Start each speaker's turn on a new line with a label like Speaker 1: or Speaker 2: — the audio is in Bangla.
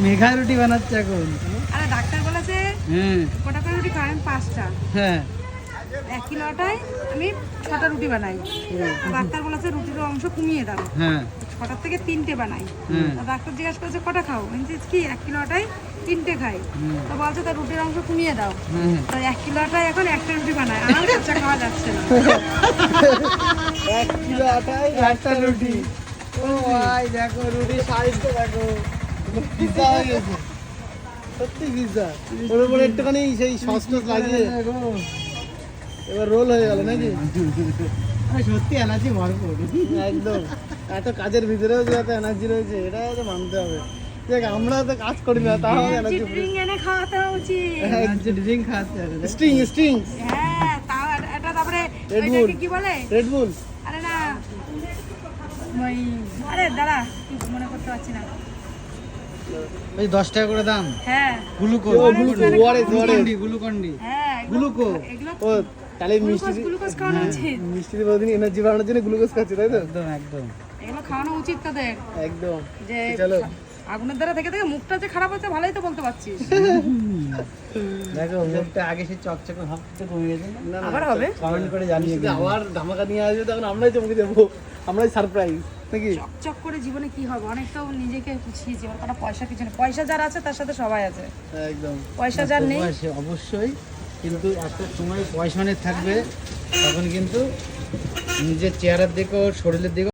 Speaker 1: মেঘা রুটি বানাচ্ছে এখন।
Speaker 2: আরে ডাক্তার বলেছে
Speaker 1: হ্যাঁ
Speaker 2: কটা করে রুটি খাই? আমি 5টা।
Speaker 1: হ্যাঁ
Speaker 2: 1 কিলো আটায় আমি 6টা রুটি বানাই। ডাক্তার বলেছে রুটির অংশ কমিয়ে দাও,
Speaker 1: হ্যাঁ
Speaker 2: 6টার থেকে 3টে বানাই।
Speaker 1: হুম।
Speaker 2: তা ডাক্তার জিজ্ঞাসা করেছে কটা খাও? আমি বলছি কি 1 কিলো আটায় 3টে খাই। তো বলছে তার রুটির অংশ কমিয়ে দাও।
Speaker 1: হ্যাঁ
Speaker 2: তো 1 কিলো আটায় এখন 1টা রুটি বানায়, আর কাঁচা খাওয়া যাচ্ছে না।
Speaker 3: 1 কিলো আটায় একটা রুটি। ও ভাই দেখো রুটির সাইজটা দেখো, পিজ্জা হয়ে গেছে, সত্যি পিজ্জা। ওর উপরে একটুখানি সেই সস টস লাগিয়ে এবার রোল হয়ে গেল নাকি?
Speaker 1: সত্যি এনার্জি ভরপুর।
Speaker 3: একদম, এত কাজের ভিতরেও যে এত এনার্জি রয়েছে এটা তো মানতে হবে। দেখ আমরা তো কাজ করি না, তাও
Speaker 2: এনার্জি
Speaker 3: এনার্জি।
Speaker 2: ড্রিঙ্ক এনে খাওয়াতে উচিত।
Speaker 1: এনার্জি ড্রিঙ্ক খাচ্ছে আরে।
Speaker 3: স্টিং
Speaker 2: হ্যাঁ, তাও এটা তারপরে
Speaker 3: Red
Speaker 2: ওইটাকে
Speaker 3: Bull।
Speaker 2: কি বলে?
Speaker 3: রেড বুল।
Speaker 2: আরে না, ওই আরে দাঁড়া, কি মনে করতে পারছি না।
Speaker 1: ওই 10 টাকা করে দাম
Speaker 2: হ্যাঁ
Speaker 1: গ্লুকো
Speaker 3: ও, গ্লুকো, ওআরএস।
Speaker 1: গ্লুকন্ডি।
Speaker 2: হ্যাঁ,
Speaker 1: গ্লুকো।
Speaker 2: এগুলো
Speaker 3: ও তাহলে মিষ্টি
Speaker 2: গ্লুকোজ খাওয়ানো উচিত।
Speaker 3: মিষ্টি দিয়ে প্রতিদিন এনার্জি বাড়ানোর জন্য গ্লুকোজ খাচ্ছে, তাই তো?
Speaker 1: একদম একদম।
Speaker 2: এগুলো খাওয়ানো উচিত তাদের।
Speaker 3: একদম।
Speaker 2: যে
Speaker 3: চলো।
Speaker 2: আগুনের দ্বারা থেকে থেকে মুখটা যে খারাপ হচ্ছে ভালোই তো বলতে পারছিস।
Speaker 1: দেখো মুখটা আগে সে চকচকে ভাবতে কমে গেছে না?
Speaker 3: না, না,
Speaker 2: আবার হবে?
Speaker 1: কমেন্ট করে জানিয়ে
Speaker 3: যদি
Speaker 1: দিন।
Speaker 3: আবার ধামাকা নিয়ে আসবে তখন আমরাই চমকে যাবো, আমরাই সারপ্রাইজ নাকি?
Speaker 2: চকচক করে জীবনে কি হবে? অনেক তো নিজেকে গুছিয়েছি, ওর কোনো পয়সা কিছু নেই। পয়সা যার আছে তার সাথে সবাই আছে,
Speaker 3: একদম।
Speaker 2: পয়সা যার নেই।
Speaker 1: সে অবশ্যই, কিন্তু একটা সময় পয়সা থাকবে তখন কিন্তু নিজের চেহারার দিকে ওর শরীরের দিকে